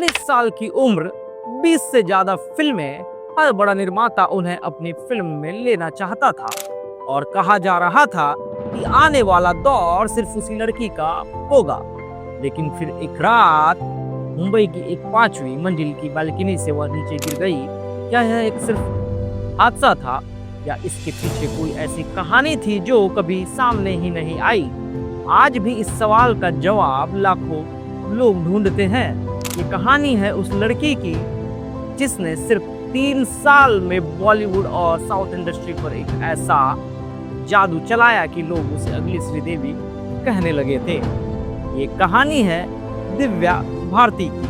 19 साल की उम्र, 20 से ज्यादा फिल्में, हर बड़ा निर्माता उन्हें अपनी फिल्म में लेना चाहता था और कहा जा रहा था कि आने वाला दौर सिर्फ उसी लड़की का होगा। लेकिन फिर एक रात मुंबई की एक 5वीं मंजिल की बालकनी से वह नीचे गिर गई। क्या यह एक सिर्फ हादसा था या इसके पीछे कोई ऐसी कहानी थी जो कभी सामने ही नहीं आई? आज भी इस सवाल का जवाब लाखों लोग ढूंढते हैं। ये कहानी है उस लड़की की जिसने सिर्फ 3 साल में बॉलीवुड और साउथ इंडस्ट्री पर एक ऐसा जादू चलाया कि लोग उसे अगली श्रीदेवी कहने लगे थे। ये कहानी है दिव्या भारती की।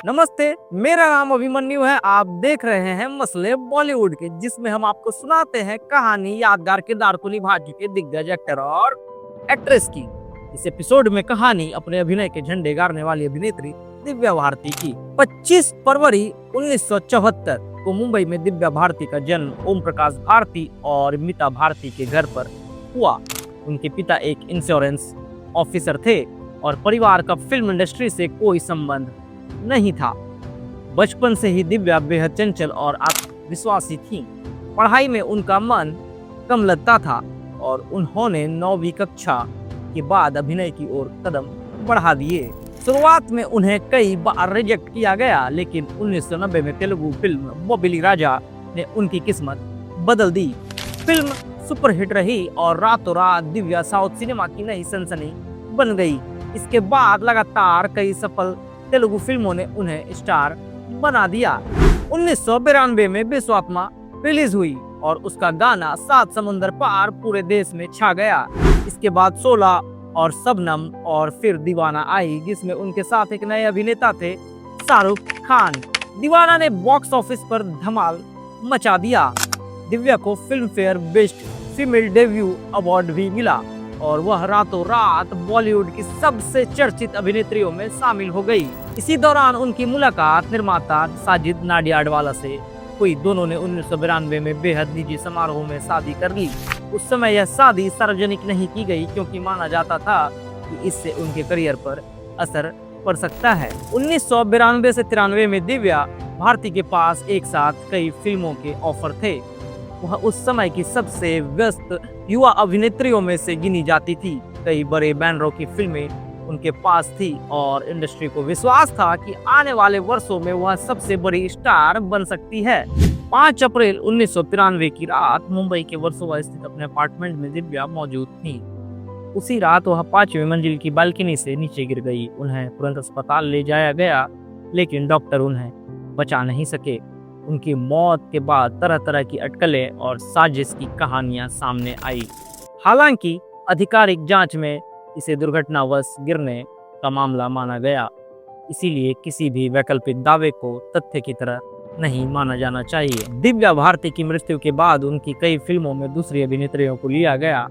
नमस्ते, मेरा नाम अभिमन्यु है। आप देख रहे हैं मसले बॉलीवुड के, जिसमें हम आपको सुनाते हैं कहानी यादगार किरदार को निभा चुके दिग्गज एक्टर और एक्ट्रेस की। इस एपिसोड में कहानी अपने अभिनय के झंडे गाड़ने वाली अभिनेत्री दिव्या भारती की। 25 फरवरी 1974 को मुंबई में दिव्या भारती का जन्म ओम प्रकाश भारती और मीता भारती के घर पर हुआ। उनके पिता एक इंश्योरेंस ऑफिसर थे और परिवार का फिल्म इंडस्ट्री से कोई संबंध नहीं था। बचपन से ही दिव्या बेहद चंचल और आत्मविश्वासी थी। पढ़ाई में उनका मन कम लगता था और उन्होंने 9वीं कक्षा के बाद अभिनय की ओर कदम बढ़ा दिए। शुरुआत में उन्हें कई बार रिजेक्ट किया गया, लेकिन 1990 में तेलुगु फिल्म बोबिली राजा ने उनकी किस्मत बदल दी। फिल्म सुपरहिट रही और रातों रात दिव्या साउथ सिनेमा की नई सनसनी बन गई। इसके बाद लगातार कई सफल तेलुगु फिल्मों ने उन्हें स्टार बना दिया। 1992 में विश्वात्मा रिलीज हुई और उसका गाना 7 समुंदर पार पूरे देश में छा गया। इसके बाद 16 और शबनम और फिर दीवाना आई, जिसमें उनके साथ एक नए अभिनेता थे, शाहरुख खान। दीवाना ने बॉक्स ऑफिस पर धमाल मचा दिया। दिव्या को film fair best female debut award भी मिला और वह रातों रात बॉलीवुड की सबसे चर्चित अभिनेत्रियों में शामिल हो गई। इसी दौरान उनकी मुलाकात निर्माता साजिद नाडियाडवाला से हुई। दोनों ने 1992 में बेहद निजी समारोह में शादी कर ली। उस समय यह शादी सार्वजनिक नहीं की गई क्योंकि माना जाता था कि इससे उनके करियर पर असर पड़ सकता है। 1992 से 93 में दिव्या भारती के पास एक साथ कई फिल्मों के ऑफर थे। वह उस समय की सबसे व्यस्त युवा अभिनेत्रियों में से गिनी जाती थी। कई बड़े बैनरों की फिल्में उनके पास थी और इंडस्ट्री को विश्वास था कि आने वाले वर्षों में वह सबसे बड़ी स्टार बन सकती है। 5 अप्रैल 1993 की रात मुंबई के वर्सोवा स्थित अपने अपार्टमेंट में दिव्या मौजूद थी। उसी रात वह 5वीं मंजिल की बालकनी से नीचे गिर गई। उन्हें तुरंत अस्पताल ले जाया गया, लेकिन डॉक्टर उन्हें बचा नहीं सके। उनकी मौत के बाद तरह तरह की अटकलें और साजिश की कहानियां सामने आई। हालांकि आधिकारिक जांच में इसे दुर्घटनावश गिरने का मामला माना गया, इसीलिए किसी भी वैकल्पिक दावे को तथ्य की तरह नहीं माना जाना चाहिए। दिव्या भारती की मृत्यु के बाद उनकी कई फिल्मों में दूसरी अभिनेत्रियों को लिया गया।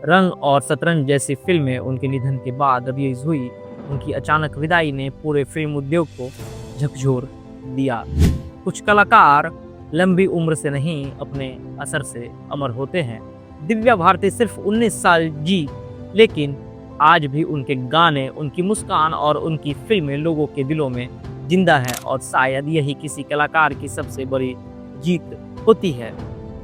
रंग और शतरंज जैसी फिल्में उनके निधन के बाद रिलीज हुई। उनकी अचानक विदाई ने पूरे फिल्म उद्योग को झकझोर दिया। कुछ कलाकार लंबी उम्र से नहीं, अपने असर से अमर होते हैं। दिव्या भारती सिर्फ 19 साल जी, लेकिन आज भी उनके गाने, उनकी मुस्कान और उनकी फिल्में लोगों के दिलों में जिंदा है और शायद यही किसी कलाकार की सबसे बड़ी जीत होती है।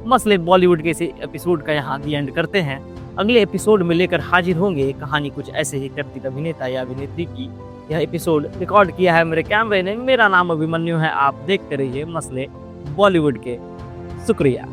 मसले बॉलीवुड के इस एपिसोड का यहाँ दी एंड करते हैं। अगले एपिसोड में लेकर हाजिर होंगे कहानी कुछ ऐसे ही चर्चित अभिनेता या अभिनेत्री की। यह एपिसोड रिकॉर्ड किया है मेरे कैमरे ने। मेरा नाम अभिमन्यु है। आप देखते रहिए मसले बॉलीवुड के। शुक्रिया।